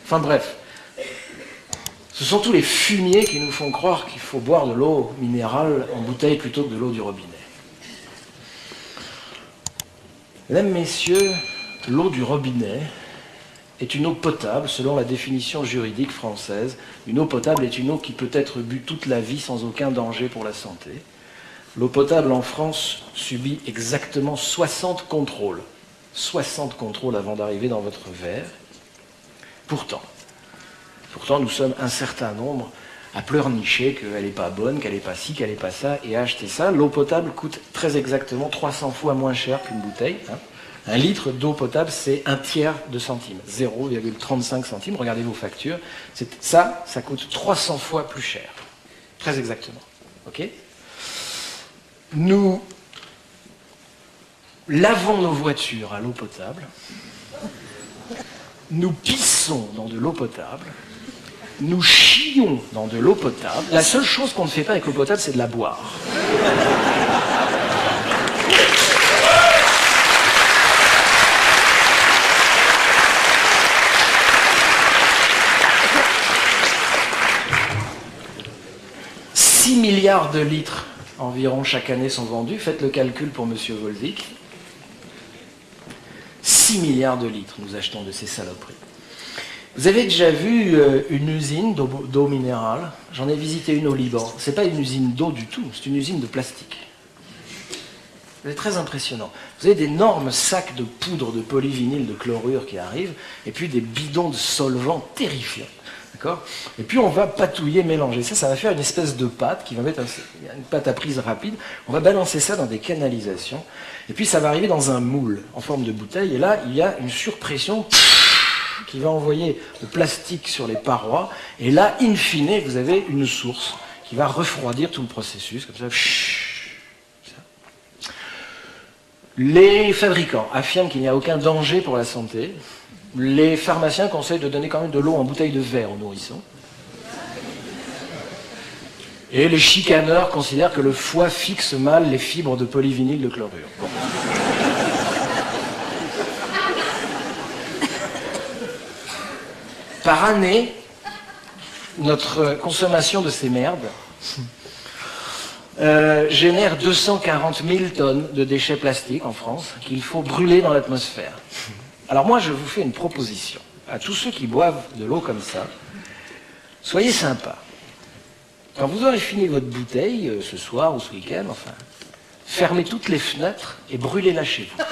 Enfin bref, ce sont tous les fumiers qui nous font croire qu'il faut boire de l'eau minérale en bouteille plutôt que de l'eau du robinet. Mesdames, Messieurs, l'eau du robinet est une eau potable selon la définition juridique française. Une eau potable est une eau qui peut être bue toute la vie sans aucun danger pour la santé. L'eau potable en France subit exactement 60 contrôles. 60 contrôles avant d'arriver dans votre verre. Pourtant, nous sommes un certain nombre à pleurnicher qu'elle n'est pas bonne, qu'elle n'est pas ci, qu'elle n'est pas ça, et à acheter ça. L'eau potable coûte très exactement 300 fois moins cher qu'une bouteille. Un litre d'eau potable, c'est 1/3 de centime, 0,35 centimes. Regardez vos factures. Ça coûte 300 fois plus cher. Très exactement. Ok ? Nous lavons nos voitures à l'eau potable. Nous pissons dans de l'eau potable. Nous chions dans de l'eau potable. La seule chose qu'on ne fait pas avec l'eau potable, c'est de la boire. « 6 milliards de litres environ chaque année sont vendus. Faites le calcul pour M. Volvic. 6 milliards de litres nous achetons de ces saloperies. Vous avez déjà vu une usine d'eau minérale? J'en ai visité une au Liban. Ce n'est pas une usine d'eau du tout, c'est une usine de plastique. C'est très impressionnant. Vous avez d'énormes sacs de poudre de polyvinyl de chlorure qui arrivent, et puis des bidons de solvants terrifiants. D'accord? Et puis on va patouiller, mélanger. Ça va faire une espèce de pâte qui va mettre une pâte à prise rapide. On va balancer ça dans des canalisations. Et puis ça va arriver dans un moule en forme de bouteille. Et là, il y a une surpression qui va envoyer le plastique sur les parois. Et là, in fine, vous avez une source qui va refroidir tout le processus. Comme ça. Les fabricants affirment qu'il n'y a aucun danger pour la santé. Les pharmaciens conseillent de donner quand même de l'eau en bouteille de verre aux nourrissons. Et les chicaneurs considèrent que le foie fixe mal les fibres de polyvinyl de chlorure. Bon. Par année, notre consommation de ces merdes génère 240 000 tonnes de déchets plastiques en France qu'il faut brûler dans l'atmosphère. Alors moi, je vous fais une proposition à tous ceux qui boivent de l'eau comme ça. Soyez sympas. Quand vous aurez fini votre bouteille, ce soir ou ce week-end, enfin, fermez toutes les fenêtres et brûlez-la chez vous.